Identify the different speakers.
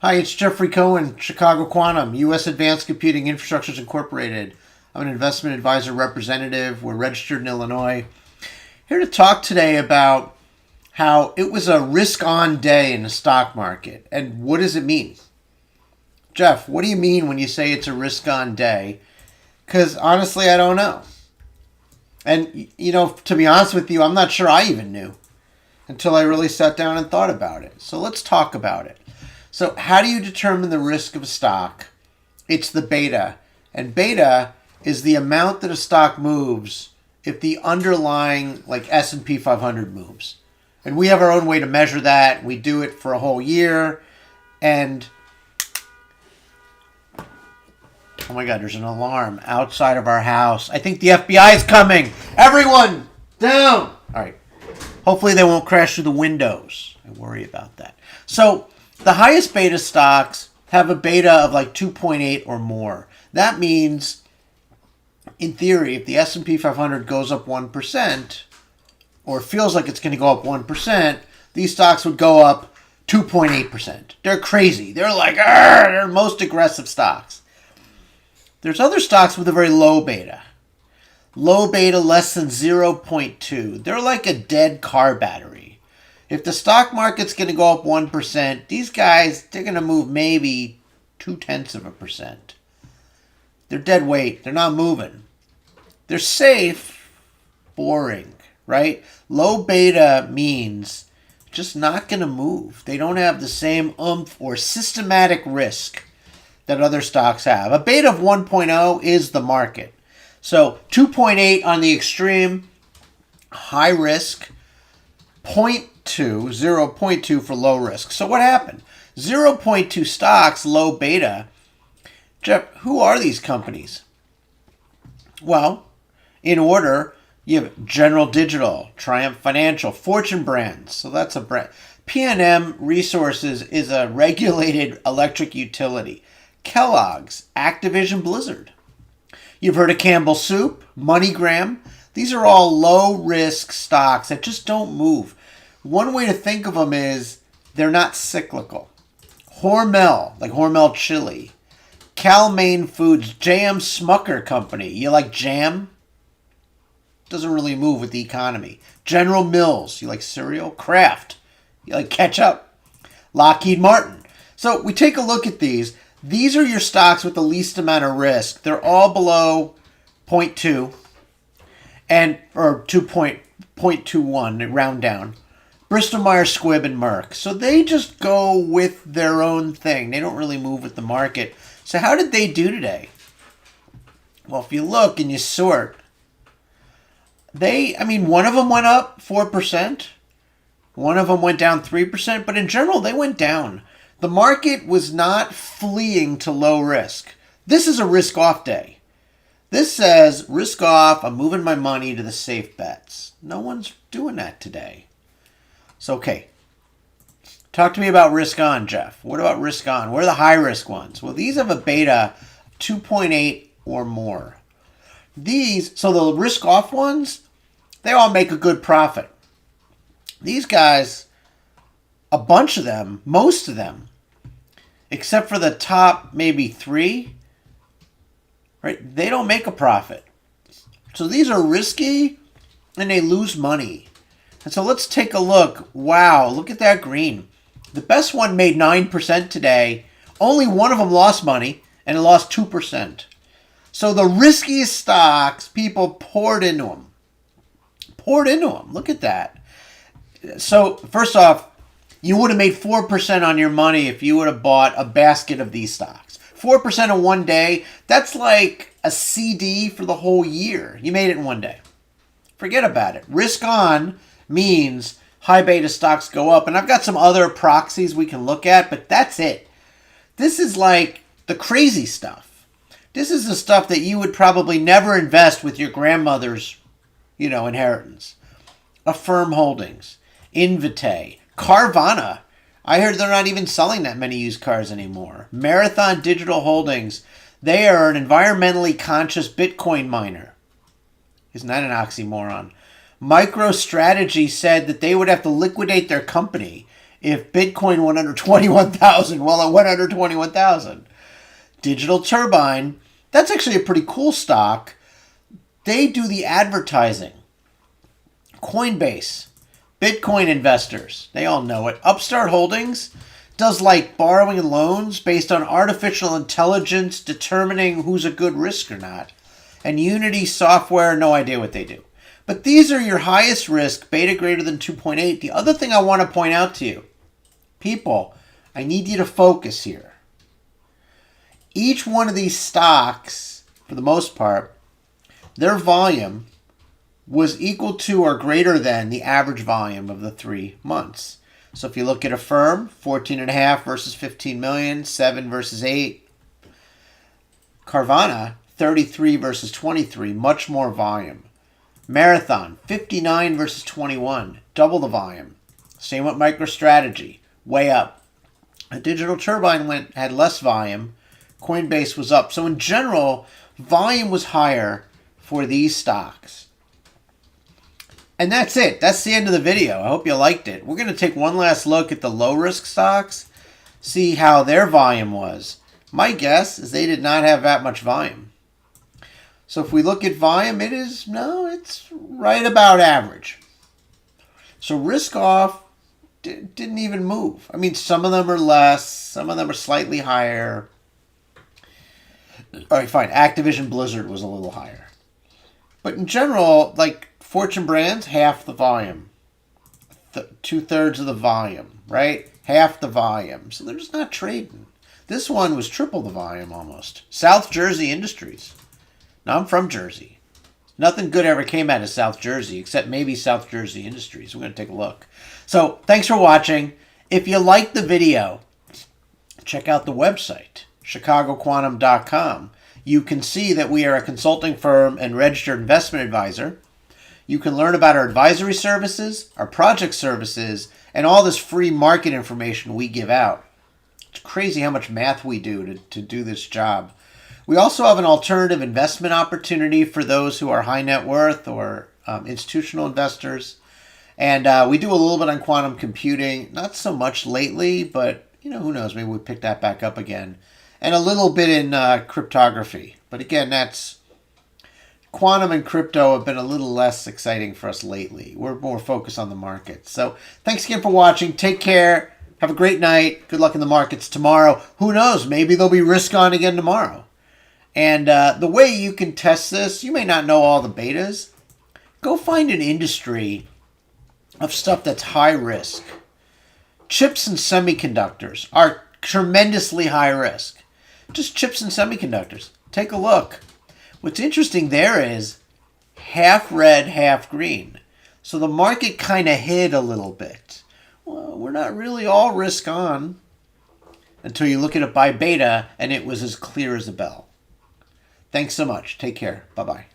Speaker 1: Hi, it's Jeffrey Cohen, Chicago Quantum, U.S. Advanced Computing Infrastructures Incorporated. I'm an investment advisor representative. We're registered in Illinois. Here to talk today about how it was a risk-on day in the stock market. And what does it mean? Jeff, what do you mean when you say it's a risk-on day? Because honestly, I don't know. And, to be honest with you, I'm not sure I even knew until I really sat down and thought about it. So let's talk about it. So how do you determine the risk of a stock? It's the beta. And beta is the amount that a stock moves if the underlying S&P 500 moves. And we have our own way to measure that. We do it for a whole year. And oh my God, there's an alarm outside of our house. I think the FBI is coming. Everyone, down. All right. Hopefully they won't crash through the windows. I worry about that. So the highest beta stocks have a beta of 2.8 or more. That means, in theory, if the S&P 500 goes up 1%, or feels like it's going to go up 1%, these stocks would go up 2.8%. They're crazy. They're they're most aggressive stocks. There's other stocks with a very low beta. Low beta, less than 0.2. They're like a dead car battery. If the stock market's going to go up 1%, these guys, they're going to move maybe 0.2%. They're dead weight. They're not moving. They're safe, boring, right? Low beta means just not going to move. They don't have the same oomph or systematic risk that other stocks have. A beta of 1.0 is the market. So 2.8 on the extreme, high risk, 0.2 for low risk. So what happened? 0.2 stocks, low beta. Jeff, who are these companies? Well, in order, you have General Digital, Triumph Financial, Fortune Brands. So that's a brand. P&M Resources is a regulated electric utility. Kellogg's, Activision Blizzard. You've heard of Campbell Soup, MoneyGram. These are all low-risk stocks that just don't move. One way to think of them is they're not cyclical. Hormel, like Hormel Chili. Cal-Maine Foods, J.M. Smucker Company. You like jam? Doesn't really move with the economy. General Mills, you like cereal? Kraft, you like ketchup? Lockheed Martin. So we take a look at these. These are your stocks with the least amount of risk. They're all below 0.2 or 2.21, round down. Bristol Myers Squibb and Merck. So they just go with their own thing. They don't really move with the market. So how did they do today? Well, if you look and you sort, one of them went up 4%. One of them went down 3%. But in general, they went down. The market was not fleeing to low risk. This is a risk-off day. This says, risk off, I'm moving my money to the safe bets. No one's doing that today. So, okay. Talk to me about risk on, Jeff. What about risk on? What are the high-risk ones? Well, these have a beta of 2.8 or more. So the risk-off ones, they all make a good profit. These guys, a bunch of them, most of them, except for the top maybe 3, right? They don't make a profit. So these are risky and they lose money. And so let's take a look. Wow, look at that green. The best one made 9% today. Only one of them lost money and it lost 2%. So the riskiest stocks, people poured into them. Look at that. So first off, you would have made 4% on your money if you would have bought a basket of these stocks. 4% in one day, that's like a CD for the whole year. You made it in one day. Forget about it. Risk on means high beta stocks go up. And I've got some other proxies we can look at, but that's it. This is like the crazy stuff. This is the stuff that you would probably never invest with your grandmother's, inheritance. Affirm Holdings, Invitae, Carvana. I heard they're not even selling that many used cars anymore. Marathon Digital Holdings. They are an environmentally conscious Bitcoin miner. Isn't that an oxymoron? MicroStrategy said that they would have to liquidate their company if Bitcoin went under 21,000. Well, it went under 21,000. Digital Turbine, that's actually a pretty cool stock. They do the advertising. Coinbase, Bitcoin investors, they all know it. Upstart Holdings does like borrowing and loans based on artificial intelligence determining who's a good risk or not. And Unity Software, no idea what they do. But these are your highest risk, beta greater than 2.8. The other thing I want to point out to you, people, I need you to focus here. Each one of these stocks, for the most part, their volume was equal to or greater than the average volume of the 3 months. So if you look at a firm, 14.5 versus 15 million, 7 versus 8. Carvana, 33 versus 23, much more volume. Marathon, 59 versus 21, double the volume. Same with MicroStrategy, way up. A Digital Turbine had less volume. Coinbase was up. So in general, volume was higher for these stocks. And that's it. That's the end of the video. I hope you liked it. We're going to take one last look at the low-risk stocks, see how their volume was. My guess is they did not have that much volume. So if we look at volume, it's right about average. So risk off didn't even move. I mean, some of them are less, some of them are slightly higher. All right, fine. Activision Blizzard was a little higher. But in general, like Fortune Brands, half the volume. 2/3 of the volume, right? Half the volume. So they're just not trading. This one was triple the volume almost. South Jersey Industries. Now, I'm from Jersey. Nothing good ever came out of South Jersey, except maybe South Jersey Industries. We're going to take a look. So, thanks for watching. If you liked the video, check out the website, chicagoquantum.com. You can see that we are a consulting firm and registered investment advisor. You can learn about our advisory services, our project services, and all this free market information we give out. It's crazy how much math we do to do this job. We also have an alternative investment opportunity for those who are high net worth or institutional investors. And we do a little bit on quantum computing, not so much lately, but who knows, maybe we pick that back up again. And a little bit in cryptography. But again, that's quantum and crypto have been a little less exciting for us lately. We're more focused on the market. So thanks again for watching. Take care. Have a great night. Good luck in the markets tomorrow. Who knows? Maybe they'll be risk on again tomorrow. And the way you can test this, you may not know all the betas. Go find an industry of stuff that's high risk. Chips and semiconductors are tremendously high risk. Just chips and semiconductors. Take a look. What's interesting there is half red, half green. So the market kind of hid a little bit. Well, we're not really all risk on until you look at it by beta and it was as clear as a bell. Thanks so much. Take care. Bye-bye.